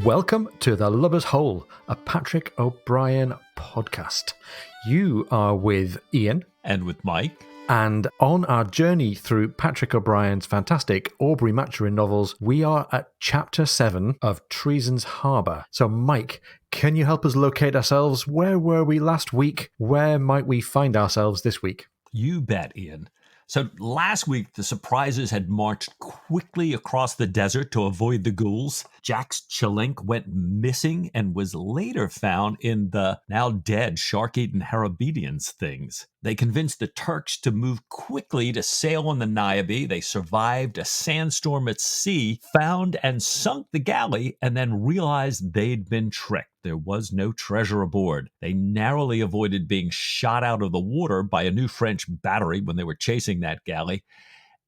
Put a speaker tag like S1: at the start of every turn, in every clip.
S1: Welcome to The Lubber's Hole, a Patrick O'Brien podcast. You are with Ian.
S2: And with Mike.
S1: And on our journey through Patrick O'Brien's fantastic Aubrey Maturin novels, we are at Chapter 7 of Treason's Harbour. So, Mike, can you help us locate ourselves? Where were we last week? Where might we find ourselves this week?
S2: You bet, Ian. So last week, the surprises had marched quickly across the desert to avoid the ghouls. Jack's Chilink went missing and was later found in the now dead shark-eaten Arabians things. They convinced the Turks to move quickly to sail on the Niobe. They survived a sandstorm at sea, found and sunk the galley, and then realized they'd been tricked. There was no treasure aboard. They narrowly avoided being shot out of the water by a new French battery when they were chasing that galley.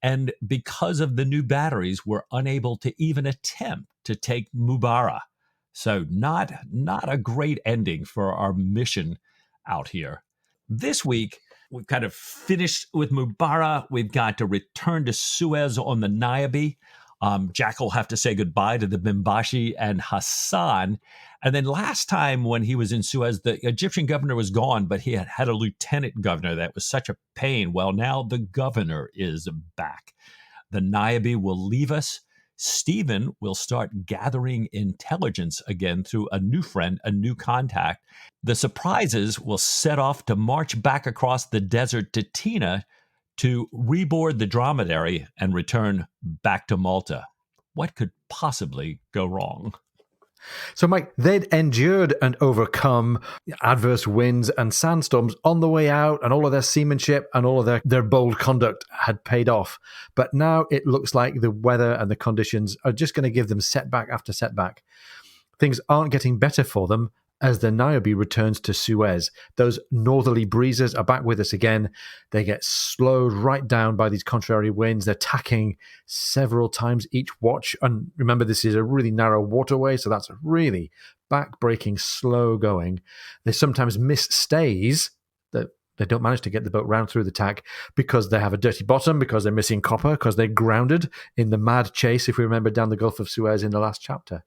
S2: And because of the new batteries, were unable to even attempt to take Mubara. So not a great ending for our mission out here. This week, we've kind of finished with Mubara. We've got to return to Suez on the Niobe. Jack will have to say goodbye to the Bimbashi and Hassan. And then last time when he was in Suez, the Egyptian governor was gone, but he had a lieutenant governor that was such a pain. Well, now the governor is back. The Niobe will leave us. Stephen will start gathering intelligence again through a new friend, a new contact. The surprises will set off to march back across the desert to Tina to reboard the dromedary and return back to Malta. What could possibly go wrong?
S1: So, Mike, they'd endured and overcome adverse winds and sandstorms on the way out, and all of their seamanship and all of their bold conduct had paid off. But now it looks like the weather and the conditions are just going to give them setback after setback. Things aren't getting better for them as the Niobe returns to Suez. Those northerly breezes are back with us again. They get slowed right down by these contrary winds. They're tacking several times each watch. And remember, this is a really narrow waterway, so that's really back-breaking, slow going. They sometimes miss stays that they don't manage to get the boat round through the tack because they have a dirty bottom, because they're missing copper, because they're grounded in the mad chase, if we remember, down the Gulf of Suez in the last chapter.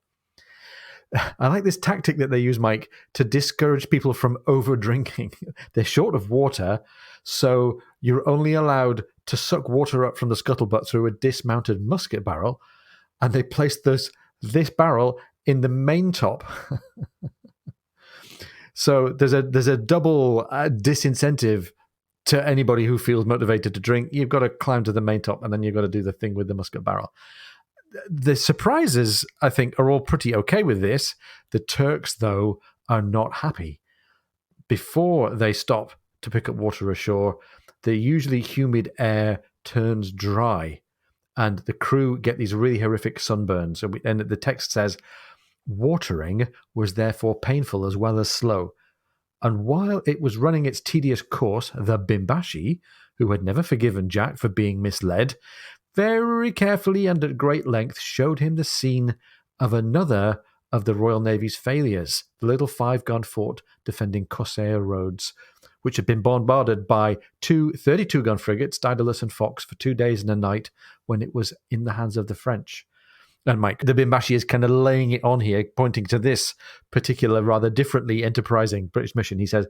S1: I like this tactic that they use, Mike, to discourage people from over drinking. They're short of water, so you're only allowed to suck water up from the scuttlebutt through a dismounted musket barrel, and they place this barrel in the main top. So there's a double disincentive to anybody who feels motivated to drink. You've got to climb to the main top, and then you've got to do the thing with the musket barrel. The surprises, I think, are all pretty okay with this. The Turks, though, are not happy. Before they stop to pick up water ashore, the usually humid air turns dry, and the crew get these really horrific sunburns. And the text says, watering was therefore painful as well as slow. And while it was running its tedious course, the Bimbashi, who had never forgiven Jack for being misled, very carefully and at great length showed him the scene of another of the Royal Navy's failures, the little 5-gun fort defending Corsair Roads, which had been bombarded by two 32-gun frigates, Daedalus and Fox, for 2 days and a night when it was in the hands of the French. And Mike, the Bimbashi is kind of laying it on here, pointing to this particular, rather differently enterprising British mission. He says,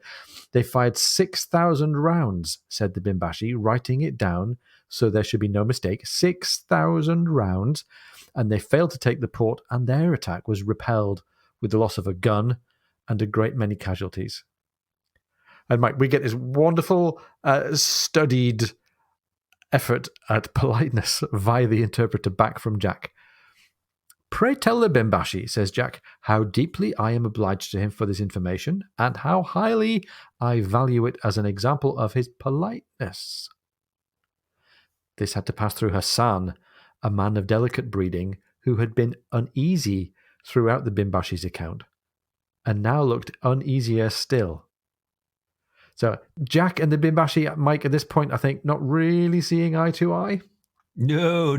S1: they fired 6,000 rounds, said the Bimbashi, writing it down so there should be no mistake. 6,000 rounds, and they failed to take the port, and their attack was repelled with the loss of a gun and a great many casualties. And Mike, we get this wonderful, studied effort at politeness via the interpreter back from Jack. Pray tell the Bimbashi, says Jack, how deeply I am obliged to him for this information, and how highly I value it as an example of his politeness. This had to pass through Hassan, a man of delicate breeding, who had been uneasy throughout the Bimbashi's account, and now looked uneasier still. So Jack and the Bimbashi, Mike, at this point, I think, not really seeing eye to eye.
S2: No.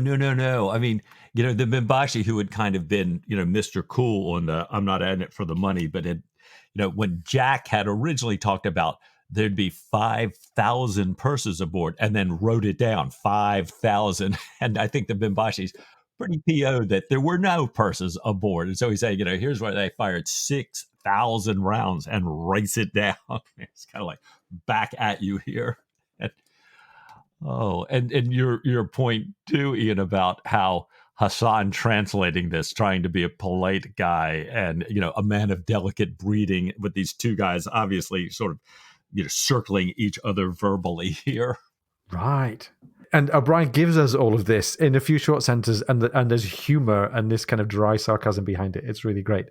S2: I mean, the Bimbashi, who had kind of been, Mr. Cool on the I'm not in it for the money, but when Jack had originally talked about there'd be 5,000 purses aboard and then wrote it down, 5,000. And I think the Bimbashis pretty PO that there were no purses aboard. And so he's saying, here's where they fired 6,000 rounds and race it down. It's kind of like back at you here. And, and your point too, Ian, about how Hassan translating this, trying to be a polite guy and, a man of delicate breeding, with these two guys obviously sort of, circling each other verbally here.
S1: Right. And O'Brien gives us all of this in a few short sentences, and there's humor and this kind of dry sarcasm behind it. It's really great.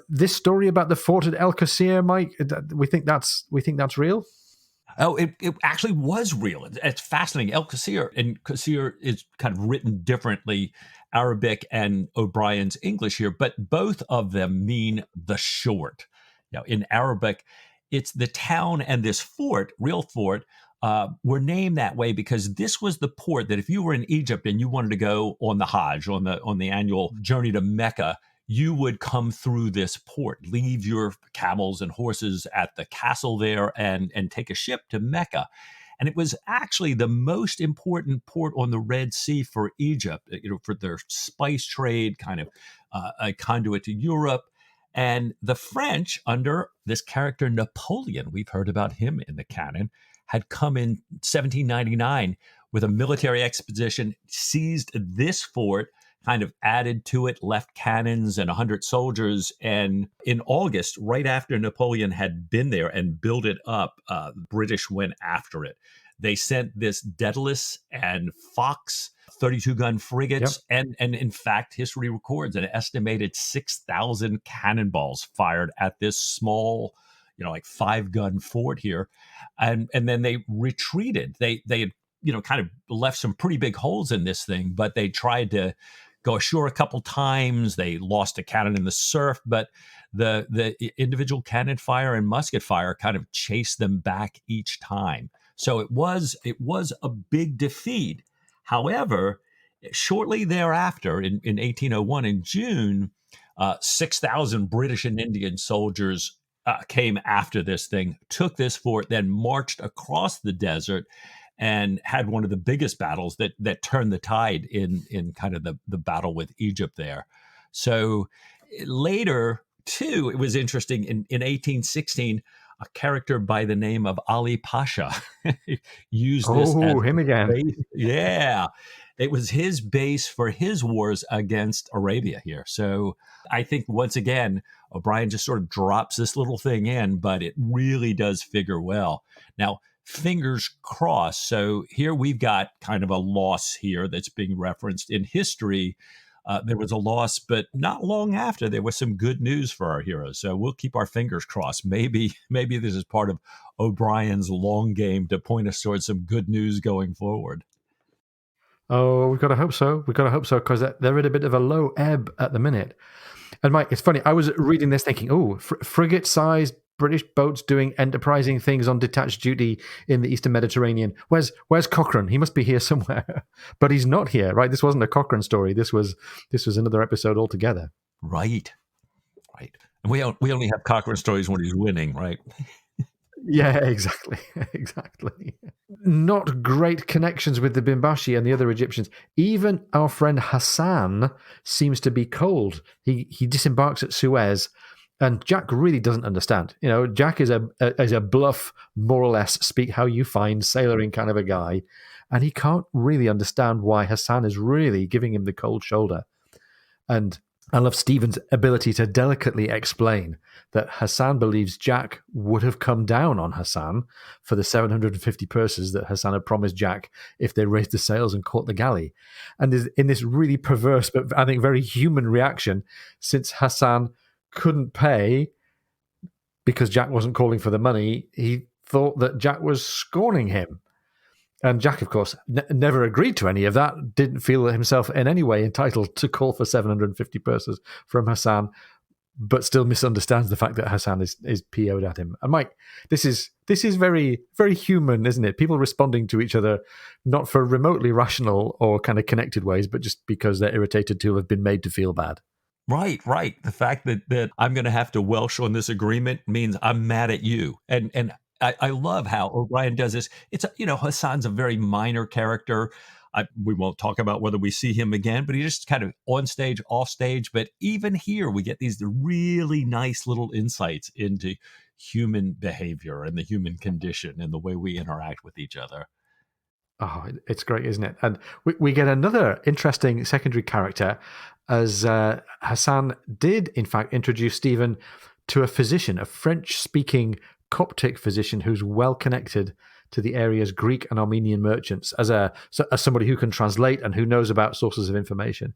S1: This story about the fort at El Qasir, Mike, we think that's real?
S2: Oh, it actually was real. It's fascinating. El Qasir, and Qasir is kind of written differently, Arabic and O'Brien's English here, but both of them mean the short. In Arabic, it's the town, and this fort, real fort, were named that way because this was the port that if you were in Egypt and you wanted to go on the Hajj, on the annual journey to Mecca, you would come through this port, leave your camels and horses at the castle there, and take a ship to Mecca. And it was actually the most important port on the Red Sea for Egypt, for their spice trade, kind of a conduit to Europe. And the French, under this character Napoleon, we've heard about him in the canon, had come in 1799 with a military expedition, seized this fort, kind of added to it, left cannons and 100 soldiers. And in August, right after Napoleon had been there and built it up, the British went after it. They sent this Daedalus and Fox 32-gun frigates, and in fact, history records an estimated 6,000 cannonballs fired at this small, like 5-gun fort here, and then they retreated. They had kind of left some pretty big holes in this thing, but they tried to go ashore a couple times. They lost a cannon in the surf, but the individual cannon fire and musket fire kind of chased them back each time. So it was a big defeat. However, shortly thereafter, in 1801, in June, 6,000 British and Indian soldiers came after this thing, took this fort, then marched across the desert and had one of the biggest battles that turned the tide in kind of the battle with Egypt there. So later, too, it was interesting. In 1816, a character by the name of Ali Pasha used this as
S1: him again.
S2: base. Yeah, it was his base for his wars against Arabia here. So I think, once again, O'Brien just sort of drops this little thing in, but it really does figure well. Now, fingers crossed. So here we've got kind of a loss here that's being referenced in history. There was a loss, but not long after, there was some good news for our heroes. So we'll keep our fingers crossed. Maybe this is part of O'Brien's long game to point us towards some good news going forward.
S1: Oh, we've got to hope so. Because they're at a bit of a low ebb at the minute. And Mike, it's funny. I was reading this thinking, frigate-sized British boats doing enterprising things on detached duty in the Eastern Mediterranean. Where's Cochrane? He must be here somewhere, but he's not here, right? This wasn't a Cochrane story. This was another episode altogether.
S2: Right. And we only have Cochrane stories when he's winning, right?
S1: Yeah, exactly. Not great connections with the Bimbashi and the other Egyptians. Even our friend Hassan seems to be cold. He disembarks at Suez. And Jack really doesn't understand. Jack is a bluff, more or less, speak how you find, sailoring kind of a guy. And he can't really understand why Hassan is really giving him the cold shoulder. And I love Stephen's ability to delicately explain that Hassan believes Jack would have come down on Hassan for the 750 purses that Hassan had promised Jack if they raised the sails and caught the galley. And in this really perverse, but I think very human reaction, since Hassan couldn't pay because Jack wasn't calling for the money, he thought that Jack was scorning him. And Jack, of course, never agreed to any of that, didn't feel himself in any way entitled to call for 750 purses from Hassan, but still misunderstands the fact that Hassan is PO'd at him. And Mike, this is very, very human, isn't it? People responding to each other, not for remotely rational or kind of connected ways, but just because they're irritated to have been made to feel bad.
S2: Right. The fact that I'm going to have to Welsh on this agreement means I'm mad at you. And I love how O'Brien does this. It's, Hassan's a very minor character. We won't talk about whether we see him again, but he's just kind of on stage, off stage. But even here, we get these really nice little insights into human behavior and the human condition and the way we interact with each other.
S1: Oh, it's great, isn't it? And we get another interesting secondary character, as Hassan did, in fact, introduce Stephen to a physician, a French-speaking Coptic physician who's well connected to the area's Greek and Armenian merchants as somebody who can translate and who knows about sources of information.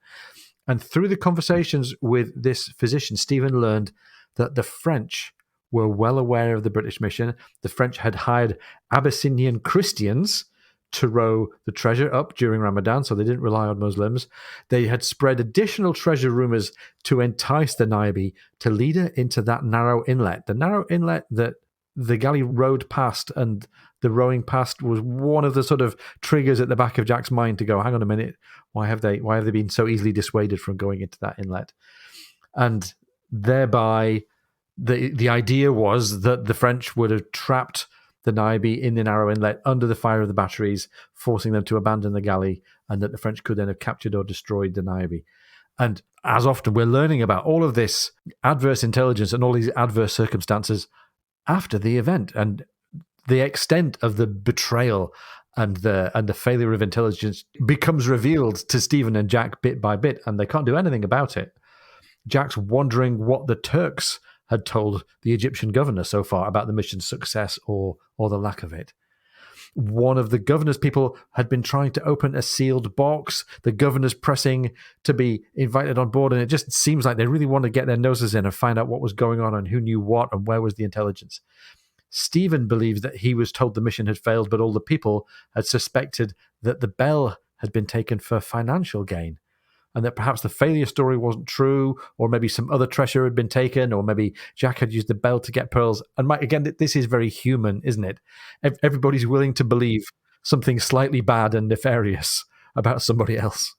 S1: And through the conversations with this physician, Stephen learned that the French were well aware of the British mission. The French had hired Abyssinian Christians to row the treasure up during Ramadan, so they didn't rely on Muslims. They had spread additional treasure rumors to entice the Niobe to lead her into that narrow inlet. The narrow inlet that the galley rowed past and the rowing past was one of the sort of triggers at the back of Jack's mind to go, hang on a minute, why have they been so easily dissuaded from going into that inlet? And thereby, the idea was that the French would have trapped the Niobe in the narrow inlet under the fire of the batteries, forcing them to abandon the galley, and that the French could then have captured or destroyed the Niobe. And as often, we're learning about all of this adverse intelligence and all these adverse circumstances after the event, and the extent of the betrayal and the failure of intelligence becomes revealed to Stephen and Jack bit by bit, and they can't do anything about it. Jack's wondering what the Turks had told the Egyptian governor so far about the mission's success or the lack of it. One of the governor's people had been trying to open a sealed box. The governor's pressing to be invited on board, and it just seems like they really want to get their noses in and find out what was going on and who knew what and where was the intelligence. Stephen believes that he was told the mission had failed, but all the people had suspected that the bell had been taken for financial gain, and that perhaps the failure story wasn't true, or maybe some other treasure had been taken, or maybe Jack had used the bell to get pearls. And Mike, again, this is very human, isn't it? Everybody's willing to believe something slightly bad and nefarious about somebody else.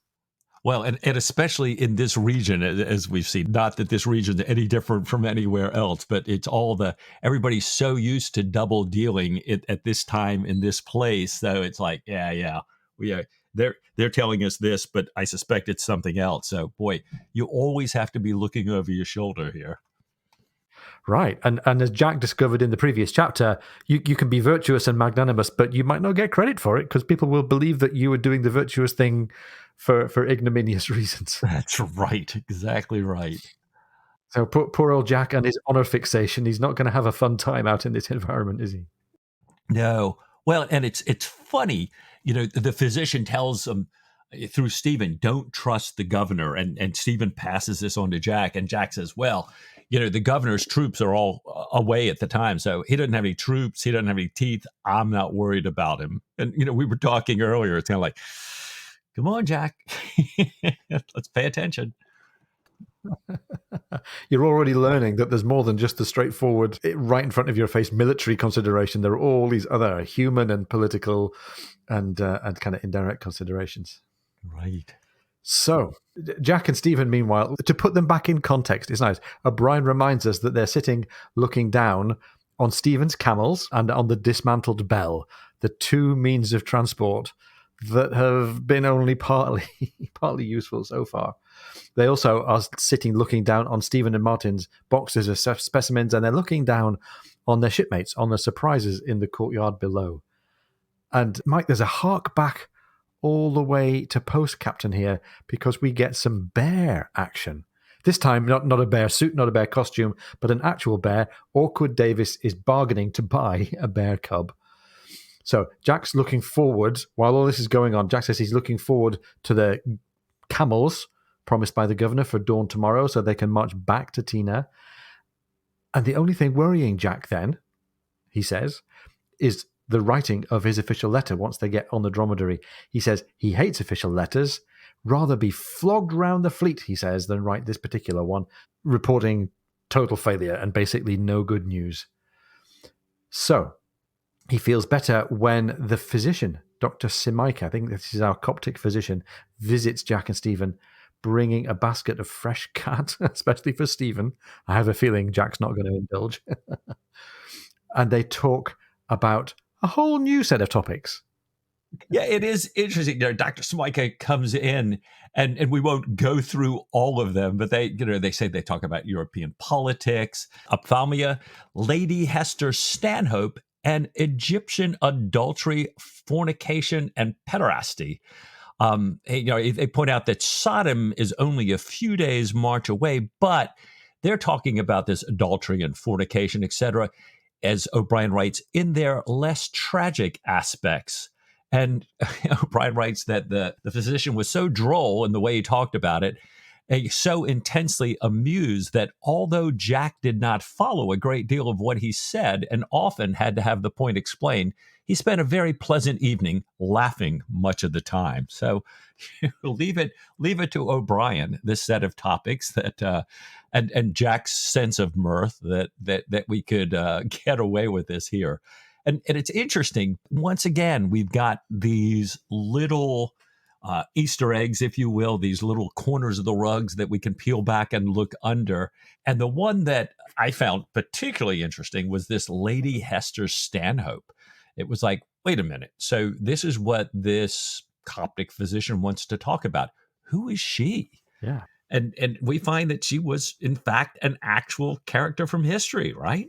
S2: Well, and especially in this region, as we've seen, not that this region is any different from anywhere else, but it's everybody's so used to double dealing at this time in this place. So it's like, they're telling us this, but I suspect it's something else. So, boy, you always have to be looking over your shoulder here.
S1: Right. And as Jack discovered in the previous chapter, you can be virtuous and magnanimous, but you might not get credit for it because people will believe that you were doing the virtuous thing for ignominious reasons.
S2: That's right. Exactly right.
S1: So poor old Jack and his honor fixation, he's not going to have a fun time out in this environment, is he?
S2: No. Well, and it's funny, the physician tells him through Stephen, don't trust the governor. And Stephen passes this on to Jack. And Jack says, well, the governor's troops are all away at the time. So he doesn't have any troops. He doesn't have any teeth. I'm not worried about him. And, we were talking earlier. It's kind of like, come on, Jack, let's pay attention.
S1: You're already learning that there's more than just the straightforward, right in front of your face military consideration. There are all these other human and political and kind of indirect considerations.
S2: Right.
S1: So Jack and Stephen, meanwhile, to put them back in context, it's nice. O'Brien reminds us that they're sitting looking down on Stephen's camels and on the dismantled bell, the two means of transport that have been only partly useful so far. They also are sitting looking down on Stephen and Martin's boxes of specimens, and they're looking down on their shipmates, on the surprises in the courtyard below. And Mike, there's a hark back all the way to post captain here, because we get some bear action. This time, not a bear suit, not a bear costume, but an actual bear. Awkward Davis is bargaining to buy a bear cub. So Jack's looking forward, while all this is going on, Jack says he's looking forward to the camels promised by the governor for dawn tomorrow so they can march back to Tina. And the only thing worrying Jack then, he says, is the writing of his official letter once they get on the dromedary. He says he hates official letters, rather be flogged round the fleet, he says, than write this particular one, reporting total failure and basically no good news. So he feels better when the physician, Dr. Simaika, I think this is our Coptic physician, visits Jack and Stephen, bringing a basket of fresh cat, especially for Stephen. I have a feeling Jack's not going to indulge. And they talk about a whole new set of topics.
S2: Yeah, it is interesting. Dr. Simaika comes in, and we won't go through all of them, but they say they talk about European politics, ophthalmia, Lady Hester Stanhope, and Egyptian adultery, fornication, and pederasty. They point out that Sodom is only a few days' march away, but they're talking about this adultery and fornication, etc., as O'Brien writes, in their less tragic aspects. And O'Brien writes that the physician was so droll in the way he talked about it, so intensely amused that although Jack did not follow a great deal of what he said and often had to have the point explained, he spent a very pleasant evening laughing much of the time. So leave it to O'Brien, this set of topics that and Jack's sense of mirth that we could get away with this here. And it's interesting. Once again, we've got these little Easter eggs, if you will, these little corners of the rugs that we can peel back and look under. And the one that I found particularly interesting was this Lady Hester Stanhope. It was like, wait a minute. So this is what this Coptic physician wants to talk about. Who is she?
S1: Yeah.
S2: And we find that she was, in fact, an actual character from history, right?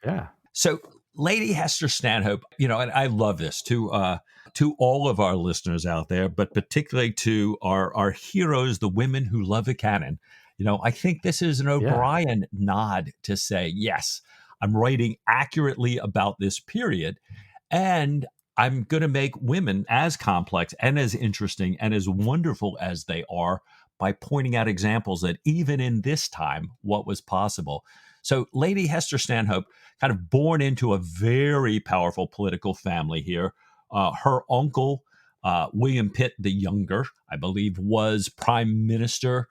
S1: Yeah.
S2: So Lady Hester Stanhope, and I love this to all of our listeners out there, but particularly to our heroes, the women who love the canon. I think this is an O'Brien nod to say, yes, I'm writing accurately about this period, and I'm going to make women as complex and as interesting and as wonderful as they are by pointing out examples that even in this time, what was possible. So Lady Hester Stanhope, kind of born into a very powerful political family here. Her uncle, William Pitt the Younger, I believe, was prime minister.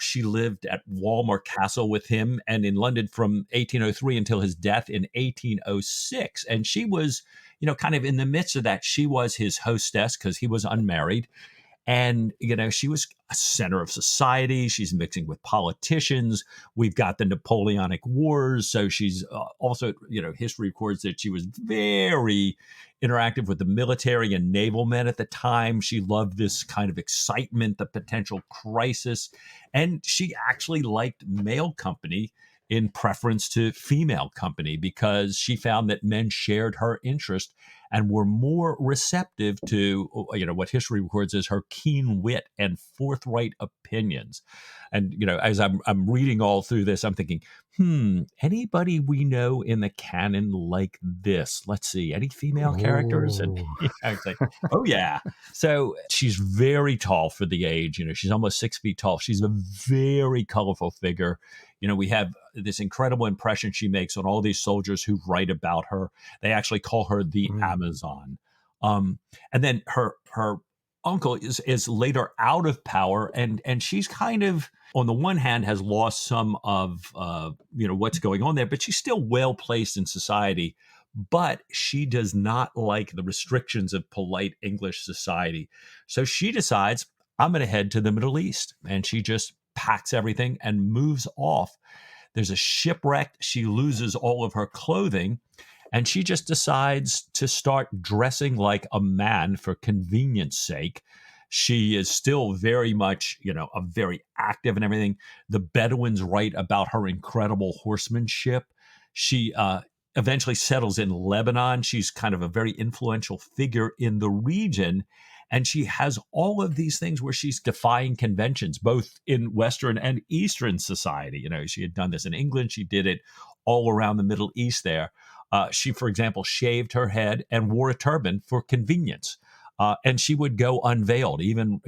S2: She lived at Walmer Castle with him and in London from 1803 until his death in 1806. And she was, kind of in the midst of that. She was his hostess because he was unmarried. And, she was a center of society. She's mixing with politicians. We've got the Napoleonic Wars. So she's also, history records that she was very interactive with the military and naval men at the time. She loved this kind of excitement, the potential crisis. And she actually liked male company in preference to female company because she found that men shared her interest and were more receptive to, what history records as her keen wit and forthright opinions. And, as I'm reading all through this, I'm thinking, anybody we know in the canon like this? Let's see, any female characters? And I was like, oh, yeah. So she's very tall for the age. She's almost 6 feet tall. She's a very colorful figure. We have this incredible impression she makes on all these soldiers who write about her. They actually call her the Amazon. And then her uncle is later out of power, and she's kind of, on the one hand, has lost some of what's going on there, but she's still well placed in society. But she does not like the restrictions of polite English society. So she decides, I'm going to head to the Middle East. And she just packs everything and moves off. There's a shipwreck. She loses all of her clothing. And she just decides to start dressing like a man for convenience sake. She is still very much, a very active and everything. The Bedouins write about her incredible horsemanship. She eventually settles in Lebanon. She's kind of a very influential figure in the region. And she has all of these things where she's defying conventions, both in Western and Eastern society. She had done this in England. She did it all around the Middle East there. She, for example, shaved her head and wore a turban for convenience. And she would go unveiled, even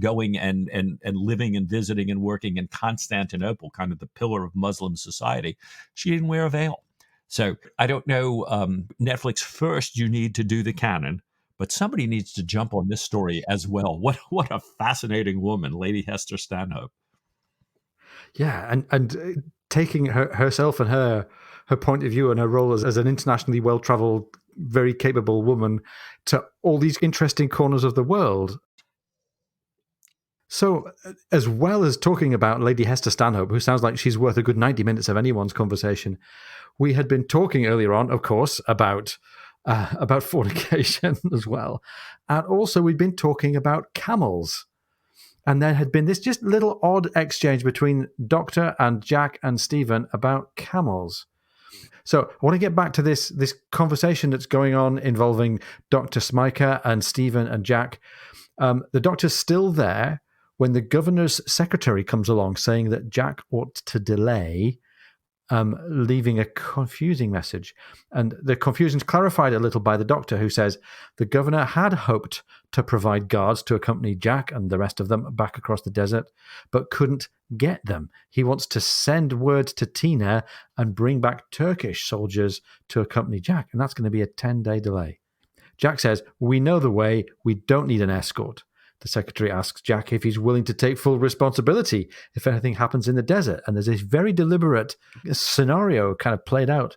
S2: going and living and visiting and working in Constantinople, kind of the pillar of Muslim society. She didn't wear a veil. So I don't know, Netflix, first you need to do the canon, but somebody needs to jump on this story as well. What a fascinating woman, Lady Hester Stanhope.
S1: Yeah, and taking herself and her point of view and her role as an internationally well-traveled, very capable woman to all these interesting corners of the world. So, as well as talking about Lady Hester Stanhope, who sounds like she's worth a good 90 minutes of anyone's conversation, we had been talking earlier on, of course, about about fornication as well. And also, we'd been talking about camels. And there had been this just little odd exchange between Doctor and Jack and Stephen about camels. So I want to get back to this conversation that's going on involving Dr. Simaika and Stephen and Jack. The Doctor's still there when the governor's secretary comes along saying that Jack ought to delay, leaving a confusing message. And the confusion's clarified a little by the Doctor, who says the governor had hoped to provide guards to accompany Jack and the rest of them back across the desert, but couldn't get them. He wants to send word to Tina and bring back Turkish soldiers to accompany Jack, and that's going to be a 10-day delay. Jack says, we know the way, we don't need an escort. The secretary asks Jack if he's willing to take full responsibility if anything happens in the desert. And there's this very deliberate scenario kind of played out.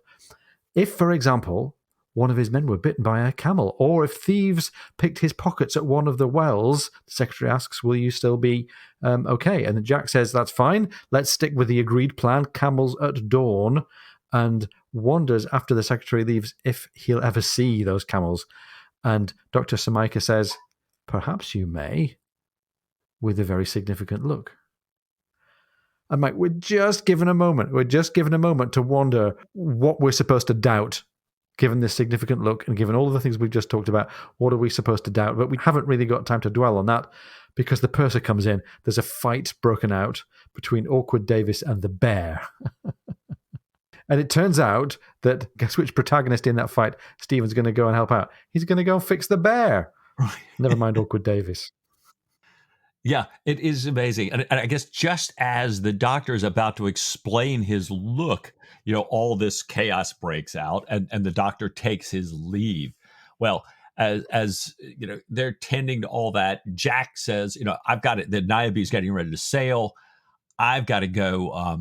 S1: If, for example, one of his men were bitten by a camel, or if thieves picked his pockets at one of the wells, the secretary asks, will you still be okay? And then Jack says, that's fine. Let's stick with the agreed plan, camels at dawn, and wonders after the secretary leaves if he'll ever see those camels. And Dr. Simaika says, perhaps you may, with a very significant look. And Mike, we're just given a moment to wonder what we're supposed to doubt, given this significant look and given all of the things we've just talked about. What are we supposed to doubt? But we haven't really got time to dwell on that because the purser comes in. There's a fight broken out between Awkward Davis and the bear. And it turns out that, guess which protagonist in that fight Stephen's going to go and help out? He's going to go and fix the bear.
S2: Right.
S1: Never mind Awkward Davis.
S2: Yeah, it is amazing. And I guess just as the Doctor is about to explain his look, all this chaos breaks out and the Doctor takes his leave. Well, as they're tending to all that, Jack says, I've got it. The Niobe's getting ready to sail. I've got to go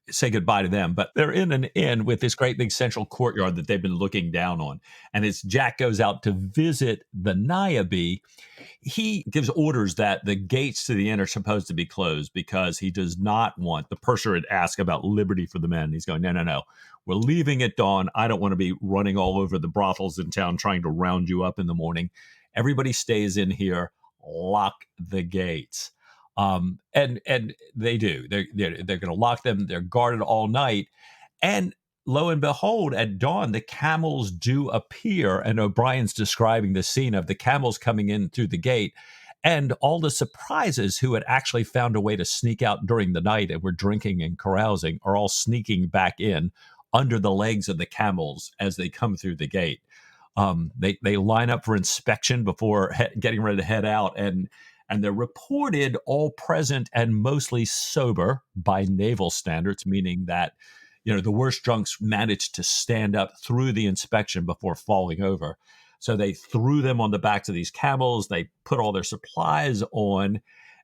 S2: say goodbye to them. But they're in an inn with this great big central courtyard that they've been looking down on. And as Jack goes out to visit the Niobe, he gives orders that the gates to the inn are supposed to be closed because he does not want, the purser had asked about liberty for the men. He's going, no. We're leaving at dawn. I don't want to be running all over the brothels in town trying to round you up in the morning. Everybody stays in here. Lock the gates. And they do. They're going to lock them. They're guarded all night. And lo and behold, at dawn, the camels do appear. And O'Brien's describing the scene of the camels coming in through the gate. And all the surprises who had actually found a way to sneak out during the night and were drinking and carousing are all sneaking back in under the legs of the camels as they come through the gate. They line up for inspection before getting ready to head out. And they're reported all present and mostly sober by naval standards, meaning that, the worst drunks managed to stand up through the inspection before falling over. So they threw them on the backs of these camels. They put all their supplies on.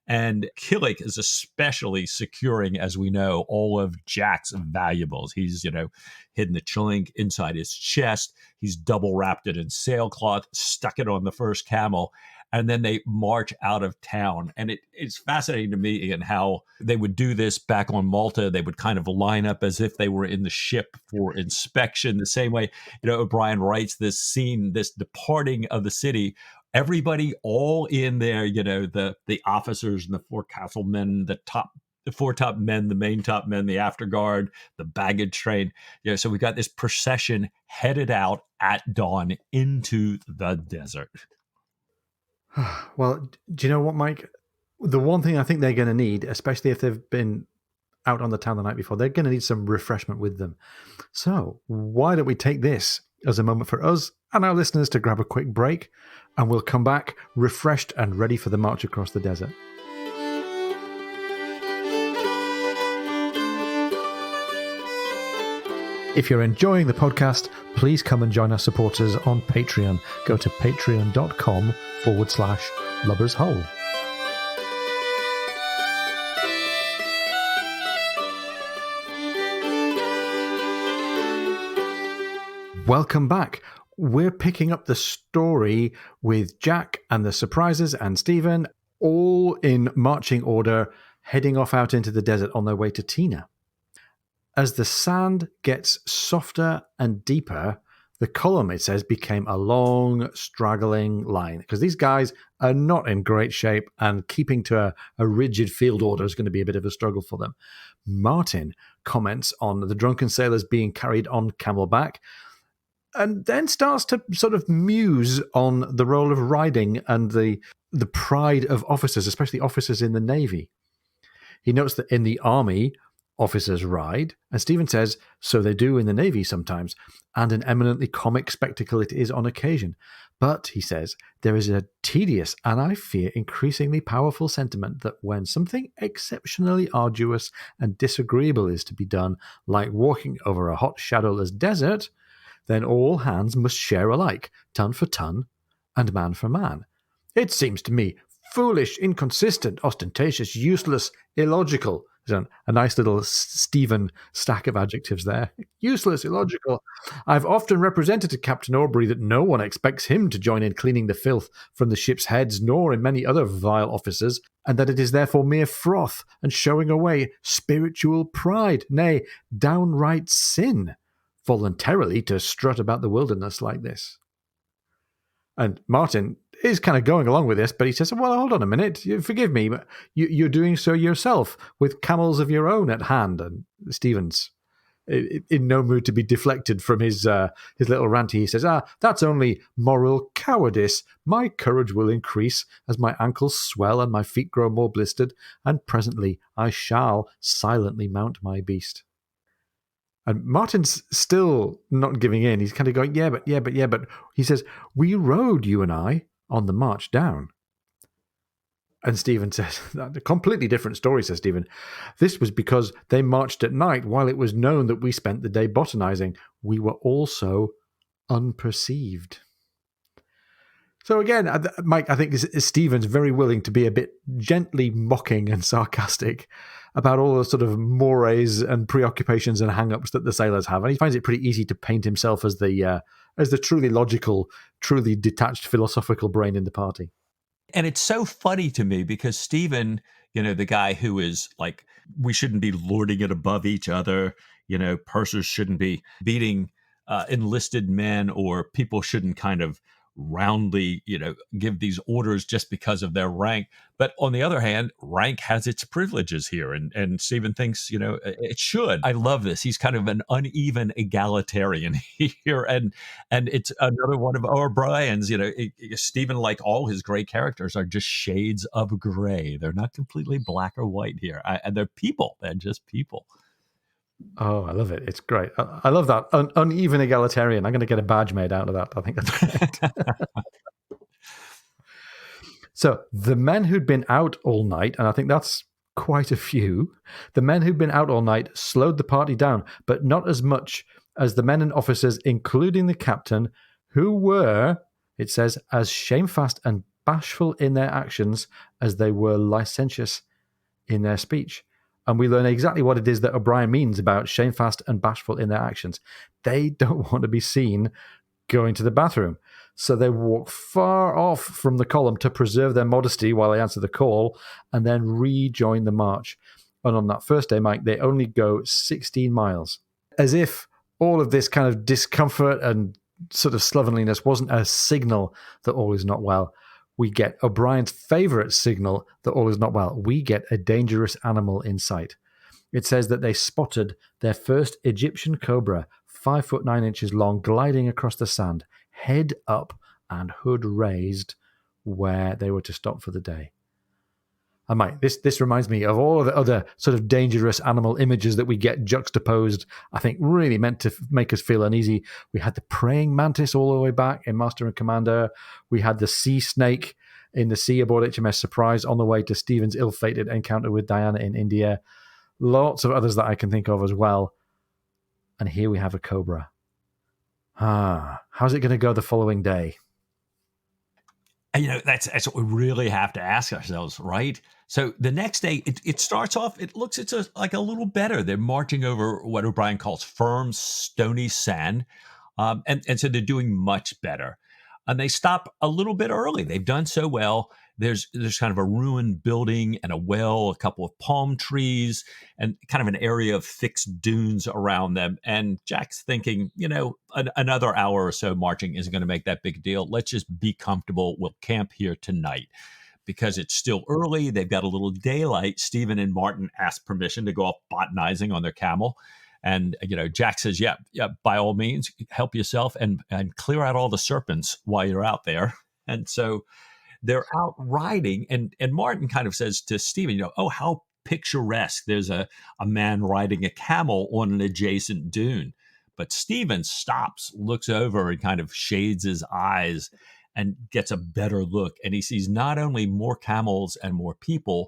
S2: And Killick is especially securing, as we know, all of Jack's valuables. He's, hidden the chillink inside his chest. He's double wrapped it in sailcloth, stuck it on the first camel. And then they march out of town. And it's fascinating to me, Ian, how they would do this back on Malta. They would kind of line up as if they were in the ship for inspection. The same way, O'Brien writes this scene, this departing of the city. Everybody all in there, the officers and the forecastle men, the foretop men, the main top men, the after guard, the baggage train. So we got this procession headed out at dawn into the desert.
S1: Well, do you know what, Mike? The one thing I think they're going to need, especially if they've been out on the town the night before, they're going to need some refreshment with them. So why don't we take this as a moment for us and our listeners to grab a quick break, and we'll come back refreshed and ready for the march across the desert. If you're enjoying the podcast, please come and join our supporters on Patreon. Go to patreon.com/Lubbers Hole. Welcome back. We're picking up the story with Jack and the surprises and Stephen, all in marching order, heading off out into the desert on their way to Tina. As the sand gets softer and deeper, The column, it says, became a long, straggling line because these guys are not in great shape, and keeping to a rigid field order is going to be a bit of a struggle for them. Martin comments on the drunken sailors being carried on camelback, and then starts to sort of muse on the role of riding and the pride of officers, especially officers in the Navy. He notes that in the Army, officers ride, and Stephen says, so they do in the Navy sometimes, and an eminently comic spectacle it is on occasion. But, he says, there is a tedious and I fear increasingly powerful sentiment that when something exceptionally arduous and disagreeable is to be done, like walking over a hot shadowless desert, then all hands must share alike, ton for ton and man for man. It seems to me foolish, inconsistent, ostentatious, useless, illogical. There's a nice little Stephen stack of adjectives there. Useless, illogical. I've often represented to Captain Aubrey that no one expects him to join in cleaning the filth from the ship's heads, nor in many other vile officers, and that it is therefore mere froth and showing away spiritual pride, nay, downright sin, voluntarily to strut about the wilderness like this. And Martin is kind of going along with this, but he says, well, hold on a minute. Forgive me, but you're doing so yourself with camels of your own at hand. And Stephen's in no mood to be deflected from his little rant. He says, that's only moral cowardice. My courage will increase as my ankles swell and my feet grow more blistered, and presently I shall silently mount my beast. And Martin's still not giving in. He's kind of going, yeah, but he says, we rode, you and I, on the march down. And Stephen says, a completely different story, says Stephen. This was because they marched at night while it was known that we spent the day botanizing. We were also unperceived. So again, Mike, I think Stephen's very willing to be a bit gently mocking and sarcastic about all the sort of mores and preoccupations and hang-ups that the sailors have. And he finds it pretty easy to paint himself as the truly logical, truly detached philosophical brain in the party.
S2: And it's so funny to me because Stephen, the guy who is like, we shouldn't be lording it above each other, pursers shouldn't be beating enlisted men, or people shouldn't kind of roundly, give these orders just because of their rank. But on the other hand, rank has its privileges here. And Stephen thinks, it should. I love this. He's kind of an uneven egalitarian here. And it's another one of O'Brien's, Stephen, like all his gray characters, are just shades of gray. They're not completely black or white here. And they're people. They're just people.
S1: Oh, I love it. It's great. I love that. Uneven egalitarian. I'm going to get a badge made out of that. I think that's great. So the men who'd been out all night, and I think that's quite a few, the men who'd been out all night slowed the party down, but not as much as the men and officers, including the captain, who were, it says, as shamefast and bashful in their actions as they were licentious in their speech. And we learn exactly what it is that O'Brien means about shamefast and bashful in their actions. They don't want to be seen going to the bathroom. So they walk far off from the column to preserve their modesty while they answer the call, and then rejoin the march. And on that first day, Mike, they only go 16 miles. As if all of this kind of discomfort and sort of slovenliness wasn't a signal that all is not well. We get O'Brien's favorite signal that all is not well. We get a dangerous animal in sight. It says that they spotted their first Egyptian cobra, 5'9" long, gliding across the sand, head up and hood raised, where they were to stop for the day. And Mike, this reminds me of all of the other sort of dangerous animal images that we get juxtaposed, I think really meant to make us feel uneasy. We had the praying mantis all the way back in Master and Commander. We had the sea snake in the sea aboard HMS Surprise on the way to Stephen's ill-fated encounter with Diana in India. Lots of others that I can think of as well. And here we have a cobra. How's it going to go the following day?
S2: And, that's what we really have to ask ourselves, right? So the next day, it starts off, it's like a little better. They're marching over what O'Brien calls firm, stony sand. And so they're doing much better. And they stop a little bit early. They've done so well. There's kind of a ruined building and a well, a couple of palm trees, and kind of an area of fixed dunes around them. And Jack's thinking, another hour or so marching isn't going to make that big deal. Let's just be comfortable. We'll camp here tonight. Because it's still early, they've got a little daylight. Stephen and Martin ask permission to go off botanizing on their camel. And, Jack says, yeah, by all means, help yourself and clear out all the serpents while you're out there. And so they're out riding. And Martin kind of says to Stephen, oh, how picturesque. There's a man riding a camel on an adjacent dune. But Stephen stops, looks over, and kind of shades his eyes and gets a better look. And he sees not only more camels and more people,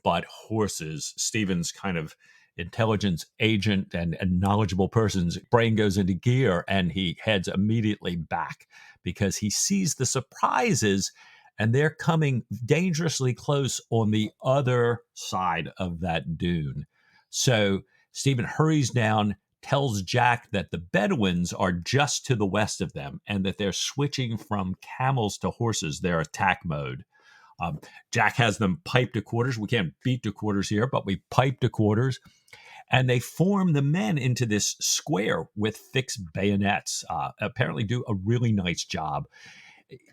S2: but horses. Stephen's kind of intelligence agent and knowledgeable person's brain goes into gear, and he heads immediately back because he sees the surprises, and they're coming dangerously close on the other side of that dune. So Stephen hurries down, tells Jack that the Bedouins are just to the west of them and that they're switching from camels to horses, their attack mode. Jack has them piped to quarters. We can't beat to quarters here, but we pipe to quarters. And they form the men into this square with fixed bayonets. Apparently do a really nice job.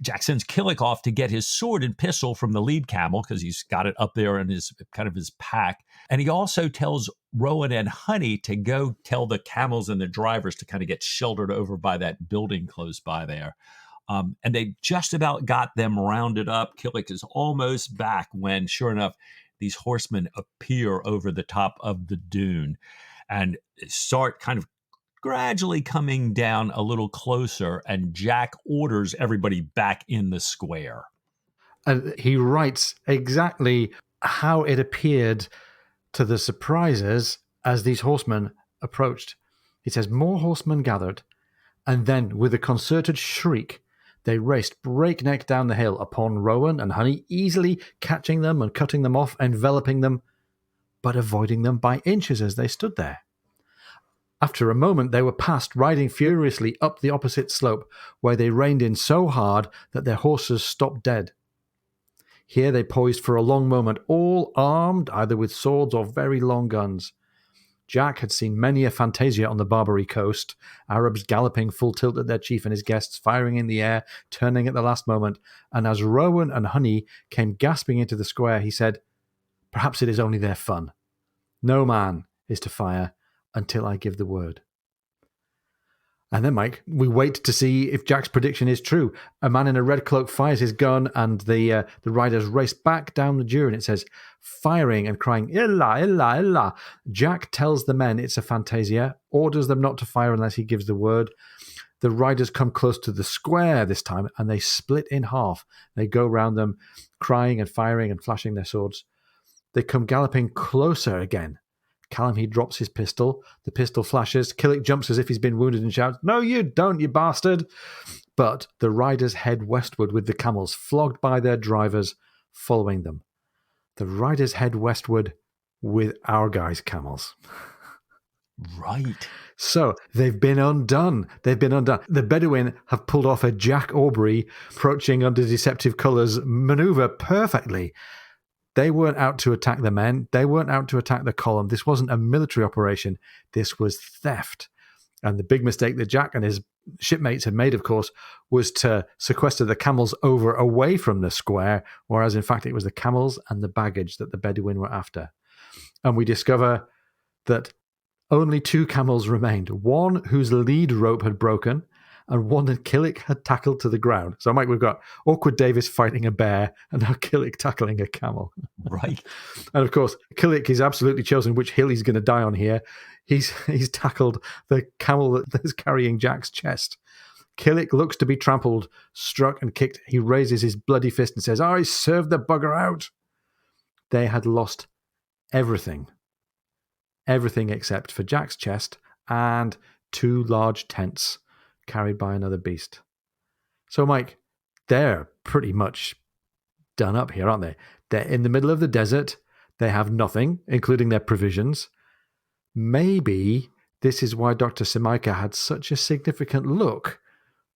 S2: Jack sends Killick off to get his sword and pistol from the lead camel because he's got it up there in his pack. And he also tells Rowan and Honey to go tell the camels and the drivers to kind of get sheltered over by that building close by there. And they just about got them rounded up. Killick is almost back when, sure enough, these horsemen appear over the top of the dune and start kind of gradually coming down a little closer, and Jack orders everybody back in the square.
S1: And he writes exactly how it appeared to the surprisers as these horsemen approached. He says, more horsemen gathered, and then with a concerted shriek, they raced breakneck down the hill upon Rowan and Honey, easily catching them and cutting them off, enveloping them, but avoiding them by inches as they stood there. After a moment, they were past, riding furiously up the opposite slope, where they reined in so hard that their horses stopped dead. Here they poised for a long moment, all armed, either with swords or very long guns. Jack had seen many a fantasia on the Barbary coast, Arabs galloping full tilt at their chief and his guests, firing in the air, turning at the last moment, and as Rowan and Honey came gasping into the square, he said, perhaps it is only their fun. No man is to fire until I give the word. And then, Mike, we wait to see if Jack's prediction is true. A man in a red cloak fires his gun, and the riders race back down the dune. It says, firing and crying, Illa, Illa, Illa. Jack tells the men it's a fantasia, orders them not to fire unless he gives the word. The riders come close to the square this time, and they split in half. They go round them, crying and firing and flashing their swords. They come galloping closer again. Callum, he drops his pistol. The pistol flashes. Killick jumps as if he's been wounded and shouts, no, you don't, you bastard. But the riders head westward with the camels, flogged by their drivers, following them. The riders head westward with our guys' camels.
S2: Right.
S1: So they've been undone. They've been undone. The Bedouin have pulled off a Jack Aubrey, approaching under deceptive colours, maneuver perfectly. They weren't out to attack the men. They weren't out to attack the column. This wasn't a military operation. This was theft. And the big mistake that Jack and his shipmates had made, of course, was to sequester the camels over away from the square, whereas in fact it was the camels and the baggage that the Bedouin were after. And we discover that only 2 camels remained, one whose lead rope had broken and one that Killick had tackled to the ground. So, Mike, we've got Awkward Davis fighting a bear and now Killick tackling a camel.
S2: Right.
S1: And, of course, Killick is absolutely chosen which hill he's going to die on here. He's tackled the camel that is carrying Jack's chest. Killick looks to be trampled, struck and kicked. He raises his bloody fist and says, I served the bugger out. They had lost everything. Everything except for Jack's chest and 2 large tents carried by another beast. So, Mike, they're pretty much done up here, aren't they? They're in the middle of the desert. They have nothing, including their provisions. Maybe this is why Dr. Simaika had such a significant look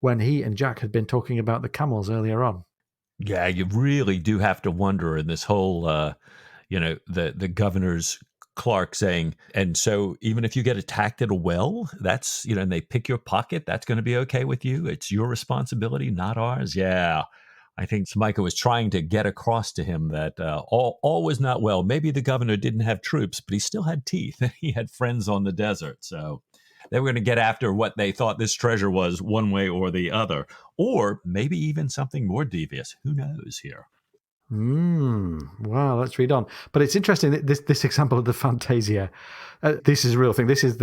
S1: when he and Jack had been talking about the camels earlier on.
S2: Yeah, you really do have to wonder in this whole, the governor's clerk saying, and so even if you get attacked at a well, that's, and they pick your pocket, that's going to be okay with you. It's your responsibility, not ours. Yeah. I think Simaika was trying to get across to him that all was not well. Maybe the governor didn't have troops, but he still had teeth. He had friends on the desert. So they were going to get after what they thought this treasure was one way or the other, or maybe even something more devious. Who knows here?
S1: Wow, let's read on. But it's interesting that this example of the fantasia. This is a real thing. This is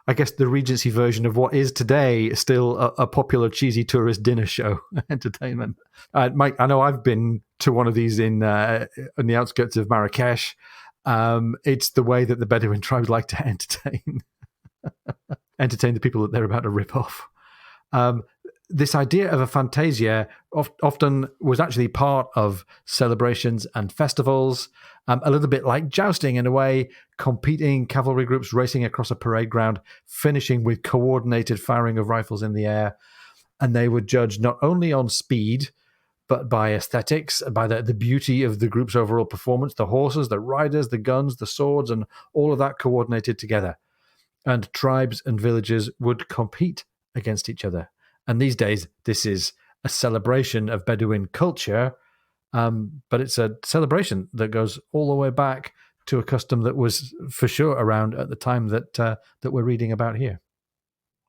S1: I guess, the Regency version of what is today still a popular cheesy tourist dinner show entertainment. Mike, I know I've been to one of these in the outskirts of Marrakesh. It's the way that the Bedouin tribes like to entertain the people that they're about to rip off. This idea of a fantasia often was actually part of celebrations and festivals, a little bit like jousting in a way, competing cavalry groups racing across a parade ground, finishing with coordinated firing of rifles in the air. And they were judged not only on speed, but by aesthetics, by the beauty of the group's overall performance, the horses, the riders, the guns, the swords, and all of that coordinated together. And tribes and villages would compete against each other. And these days, this is a celebration of Bedouin culture, but it's a celebration that goes all the way back to a custom that was for sure around at the time that we're reading about here.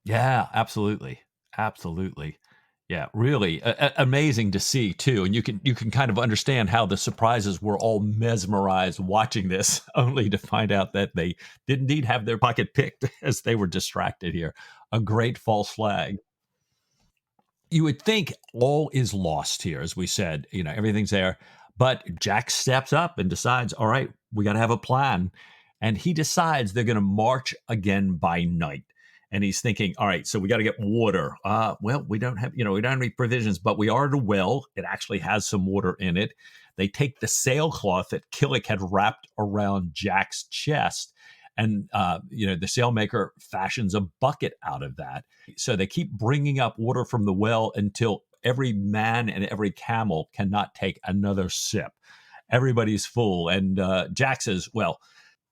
S2: Yeah, absolutely. Absolutely. Yeah, really amazing to see too, and you can kind of understand how the surprises were all mesmerized watching this, only to find out that they did indeed have their pocket picked as they were distracted here. A great false flag. You would think all is lost here, as we said, everything's there. But Jack steps up and decides, all right, we got to have a plan. And he decides they're going to march again by night. And he's thinking, all right, so we got to get water. Well, we don't have any provisions, but we are at a well. It actually has some water in it. They take the sailcloth that Killick had wrapped around Jack's chest, and the sailmaker fashions a bucket out of that. So they keep bringing up water from the well until every man and every camel cannot take another sip. Everybody's full, and Jack says, well,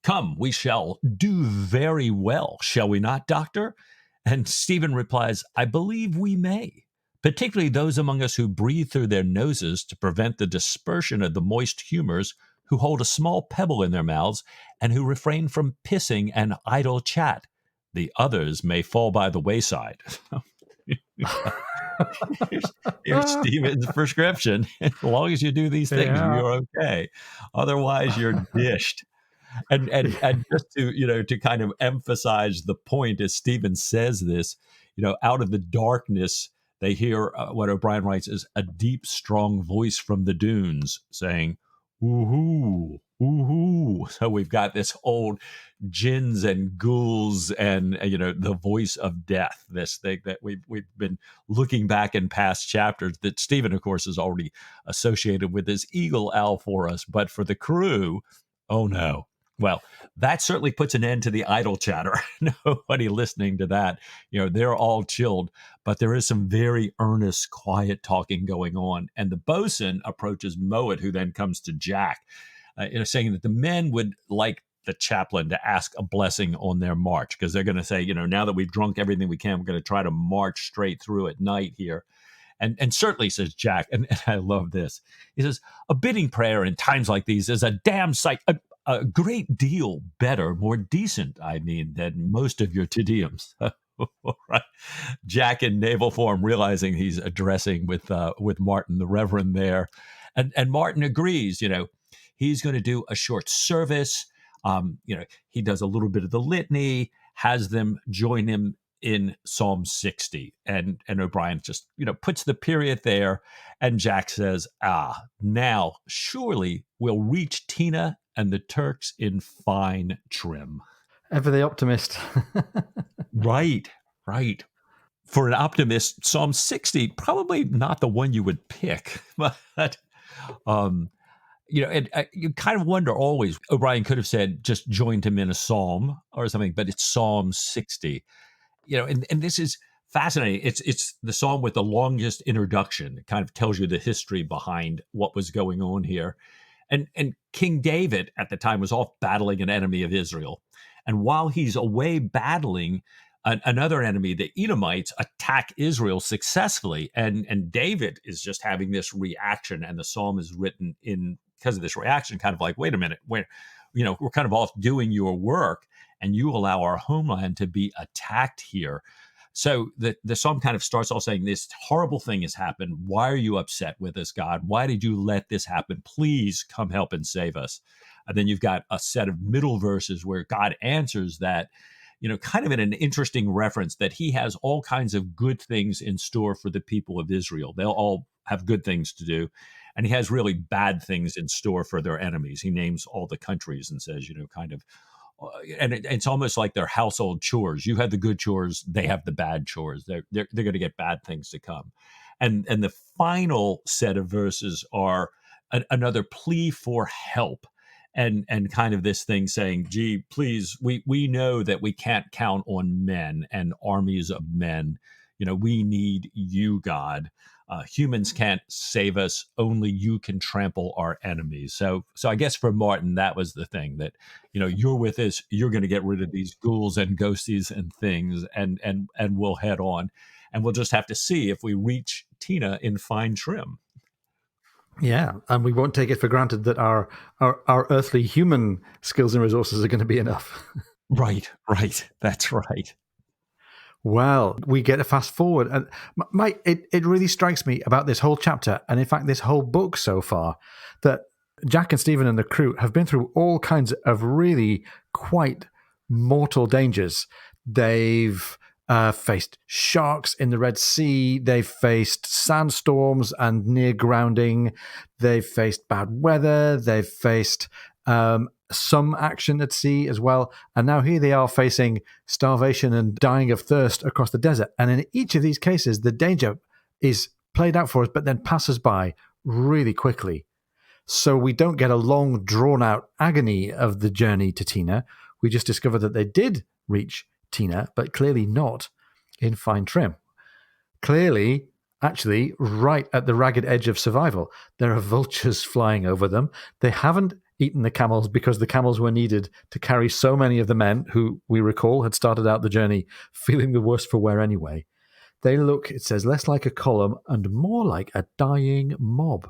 S2: come, we shall do very well, shall we not, doctor? And Stephen replies, I believe we may, particularly those among us who breathe through their noses to prevent the dispersion of the moist humors, who hold a small pebble in their mouths, and who refrain from pissing and idle chat. The others may fall by the wayside. here's Stephen's prescription. As long as you do these things,
S1: Yeah.
S2: you're okay. Otherwise, you're dished. And just to kind of emphasize the point, as Stephen says this, out of the darkness, they hear what O'Brien writes is a deep, strong voice from the dunes saying, "Woohoo, woohoo!" So we've got this old jinns and ghouls, and the voice of death. This thing that we've been looking back in past chapters that Stephen, of course, has already associated with his eagle owl for us, but for the crew, oh no. Well, that certainly puts an end to the idle chatter. Nobody listening to that. They're all chilled, but there is some very earnest, quiet talking going on. And the bosun approaches Mowat, who then comes to Jack, saying that the men would like the chaplain to ask a blessing on their march, because they're going to say, now that we've drunk everything we can, we're going to try to march straight through at night here. And certainly, says Jack, and I love this, he says, a bidding prayer in times like these is a damn sight, a great deal better, more decent, I mean, than most of your Te Deums. Right. Jack in naval form, realizing he's addressing with Martin, the Reverend there. And Martin agrees, he's going to do a short service. He does a little bit of the litany, has them join him in Psalm 60. And O'Brien just, puts the period there. And Jack says, now surely we'll reach Tina and the Turks in fine trim.
S1: Ever the optimist.
S2: Right. For an optimist, Psalm 60, probably not the one you would pick. But, you kind of wonder always, O'Brien could have said, just joined him in a psalm or something, but it's Psalm 60. And this is fascinating. It's the psalm with the longest introduction. It kind of tells you the history behind what was going on here. And King David at the time was off battling an enemy of Israel. And while he's away battling another enemy, the Edomites attack Israel successfully. And David is just having this reaction. And the psalm is written in because of this reaction, kind of like, wait a minute, we're kind of off doing your work, and you allow our homeland to be attacked here. So the psalm kind of starts off saying, this horrible thing has happened. Why are you upset with us, God? Why did you let this happen? Please come help and save us. And then you've got a set of middle verses where God answers that, kind of in an interesting reference that he has all kinds of good things in store for the people of Israel. They'll all have good things to do. And he has really bad things in store for their enemies. He names all the countries and says, kind of, and it's almost like their household chores. You have the good chores, they have the bad chores. They're going to get bad things to come. And the final set of verses are another plea for help. And kind of this thing saying, gee, please, we know that we can't count on men and armies of men. We need you, God. Humans can't save us. Only you can trample our enemies. So I guess for Martin, that was the thing that, you're with us. You're going to get rid of these ghouls and ghosties and things, and we'll head on, and we'll just have to see if we reach Tina in fine trim.
S1: Yeah, and we won't take it for granted that our earthly human skills and resources are going to be enough.
S2: Right. That's right.
S1: Well, we get a fast forward. And Mike, it really strikes me about this whole chapter, and in fact, this whole book so far, that Jack and Stephen and the crew have been through all kinds of really quite mortal dangers. They've faced sharks in the Red Sea. They've faced sandstorms and near grounding. They've faced bad weather. They've faced some action at sea as well. And now here they are facing starvation and dying of thirst across the desert. And in each of these cases, the danger is played out for us, but then passes by really quickly. So we don't get a long, drawn-out agony of the journey to Tina. We just discover that they did reach Tina, but clearly not in fine trim. Clearly, actually, right at the ragged edge of survival. There are vultures flying over them. They haven't eaten the camels because the camels were needed to carry so many of the men who, we recall, had started out the journey feeling the worse for wear anyway. They look, it says, less like a column and more like a dying mob.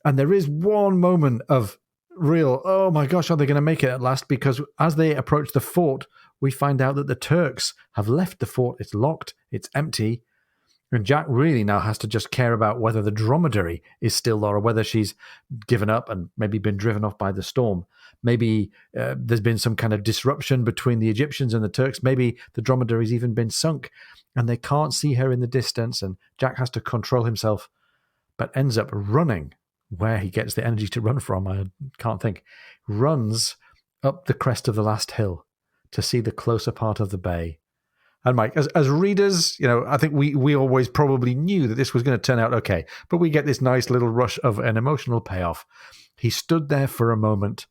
S1: And there is one moment of real, oh my gosh, are they going to make it at last? Because as they approach the fort, we find out that the Turks have left the fort. It's locked, it's empty. And Jack really now has to just care about whether the dromedary is still there or whether she's given up and maybe been driven off by the storm. Maybe there's been some kind of disruption between the Egyptians and the Turks. Maybe the dromedary's even been sunk and they can't see her in the distance. And Jack has to control himself, but ends up running. Where he gets the energy to run from, I can't think. Runs up the crest of the last hill to see the closer part of the bay. And Mike, as readers, I think we always probably knew that this was going to turn out okay, but we get this nice little rush of an emotional payoff. He stood there for a moment,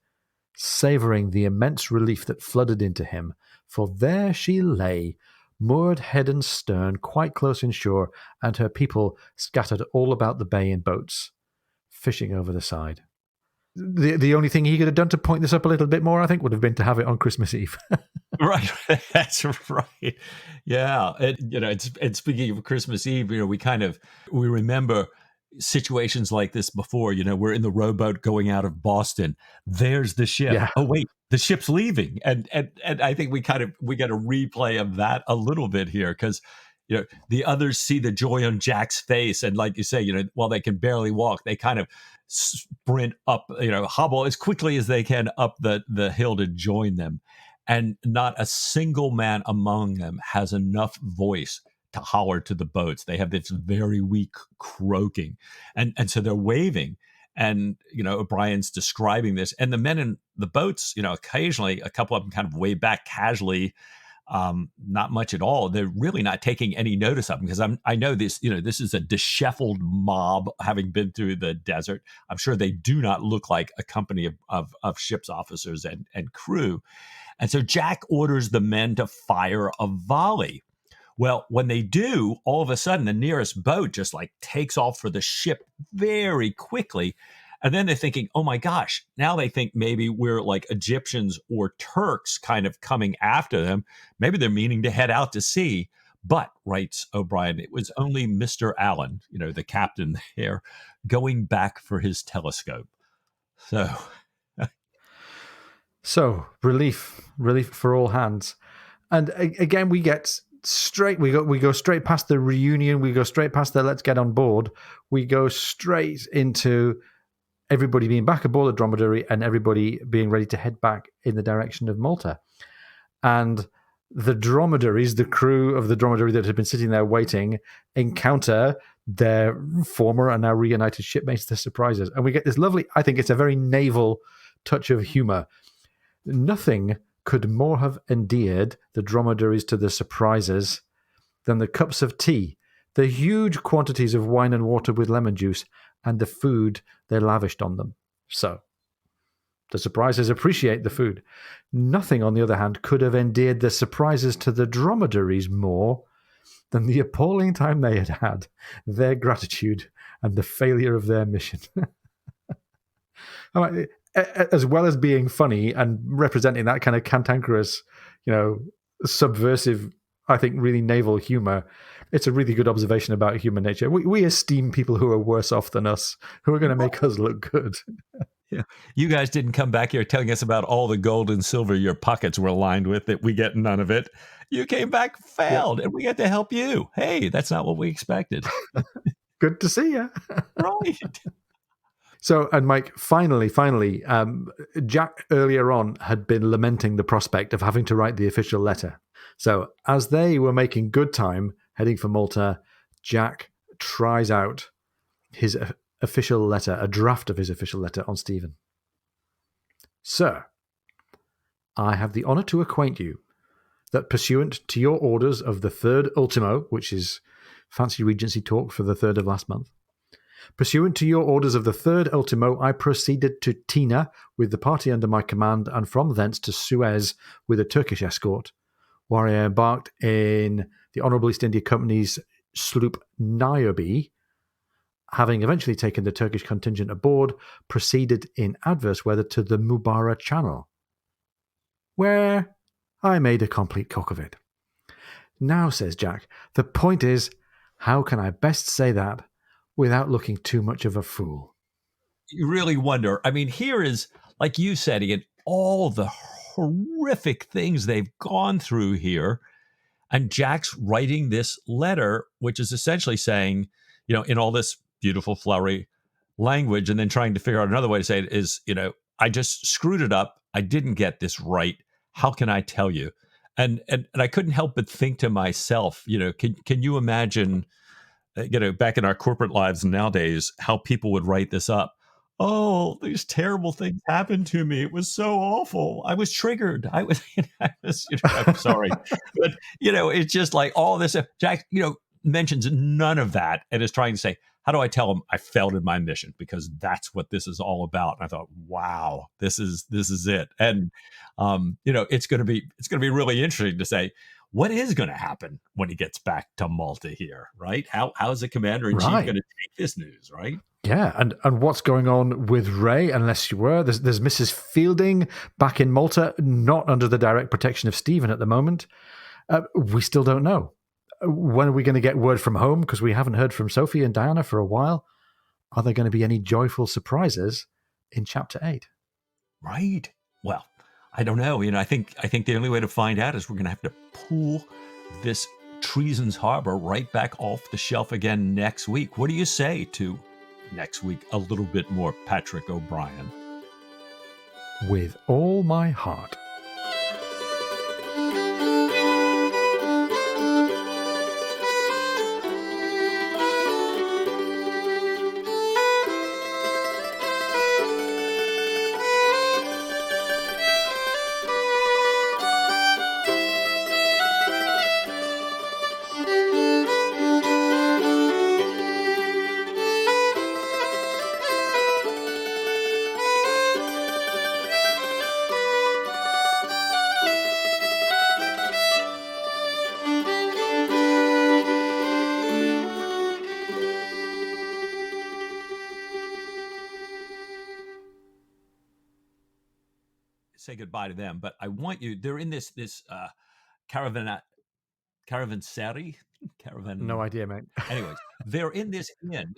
S1: savoring the immense relief that flooded into him, for there she lay, moored head and stern, quite close inshore, and her people scattered all about the bay in boats, fishing over the side. The only thing he could have done to point this up a little bit more, I think, would have been to have it on Christmas Eve.
S2: Right. That's right. Yeah. And speaking of Christmas Eve, we remember situations like this before. We're in the rowboat going out of Boston. There's the ship.
S1: Yeah.
S2: Oh, wait, the ship's leaving. And I think we got a replay of that a little bit here because the others see the joy on Jack's face. And like you say, while they can barely walk, they kind of sprint up, hobble as quickly as they can up the hill to join them. And not a single man among them has enough voice to holler to the boats. They have this very weak croaking. And so they're waving. And, O'Brien's describing this. And the men in the boats, occasionally a couple of them kind of wave back casually. Not much at all. They're really not taking any notice of them because I know this, this is a disheveled mob having been through the desert. I'm sure they do not look like a company of ship's officers and crew. And so Jack orders the men to fire a volley. Well, when they do, all of a sudden the nearest boat just like takes off for the ship very quickly. And then they're thinking, oh my gosh, now they think maybe we're like Egyptians or Turks kind of coming after them. Maybe they're meaning to head out to sea. But, writes O'Brien, it was only Mr. Allen, the captain there, going back for his telescope.
S1: So relief for all hands. And again, we get straight. We go straight past the reunion. We go straight past the let's get on board. We go straight into everybody being back aboard the dromedary and everybody being ready to head back in the direction of Malta. And the dromedaries, the crew of the dromedary that had been sitting there waiting, encounter their former and now reunited shipmates, the surprises. And we get this lovely, I think it's a very naval touch of humor. Nothing could more have endeared the dromedaries to the surprises than the cups of tea, the huge quantities of wine and water with lemon juice, and the food they lavished on them. So, the surprises appreciate the food. Nothing, on the other hand, could have endeared the surprises to the dromedaries more than the appalling time they had had, their gratitude, and the failure of their mission. As well as being funny and representing that kind of cantankerous, subversive, I think, really naval humor, it's a really good observation about human nature. We esteem people who are worse off than us, who are going to make us look good.
S2: Yeah. You guys didn't come back here telling us about all the gold and silver your pockets were lined with, that we get none of it. You came back failed, and we get to help you. Hey, that's not what we expected.
S1: Good to see you.
S2: Right.
S1: So, and Mike, finally, Jack earlier on had been lamenting the prospect of having to write the official letter. So, as they were making good time heading for Malta, Jack tries out his official letter, a draft of his official letter on Stephen. Sir, I have the honour to acquaint you that pursuant to your orders of the 3rd ultimo, which is fancy Regency talk for the 3rd of last month, pursuant to your orders of the 3rd ultimo, I proceeded to Tina with the party under my command, and from thence to Suez with a Turkish escort, where I embarked in the Honourable East India Company's sloop Niobe. Having eventually taken the Turkish contingent aboard, proceeded in adverse weather to the Mubara Channel, where I made a complete cock of it. Now, says Jack, the point is, how can I best say that without looking too much of a fool?
S2: You really wonder. I mean, here is, like you said, Ian, all the horrific things they've gone through here. And Jack's writing this letter, which is essentially saying, in all this beautiful, flowery language, and then trying to figure out another way to say it is, I just screwed it up. I didn't get this right. How can I tell you? And I couldn't help but think to myself, can you imagine, back in our corporate lives nowadays, how people would write this up? Oh, these terrible things happened to me. It was so awful. I was triggered. I'm sorry. But, it's just like all this. Jack, mentions none of that and is trying to say, how do I tell him I failed in my mission? Because that's what this is all about. And I thought, wow, this is it. And, it's going to be really interesting to say, what is going to happen when he gets back to Malta here, right? How is the commander-in-chief going to take this news, right?
S1: Yeah, and what's going on with Ray, unless you were? There's Mrs. Fielding back in Malta, not under the direct protection of Stephen at the moment. We still don't know. When are we going to get word from home? Because we haven't heard from Sophie and Diana for a while. Are there going to be any joyful surprises in Chapter 8?
S2: Right. Well, I don't know. I think the only way to find out is we're going to have to pull this Treason's Harbour right back off the shelf again next week. What do you say to next week a little bit more Patrick O'Brien?
S1: With all my heart.
S2: goodbye to them, but I want you. They're in this caravan caravan.
S1: No idea, mate.
S2: Anyways, they're in this inn.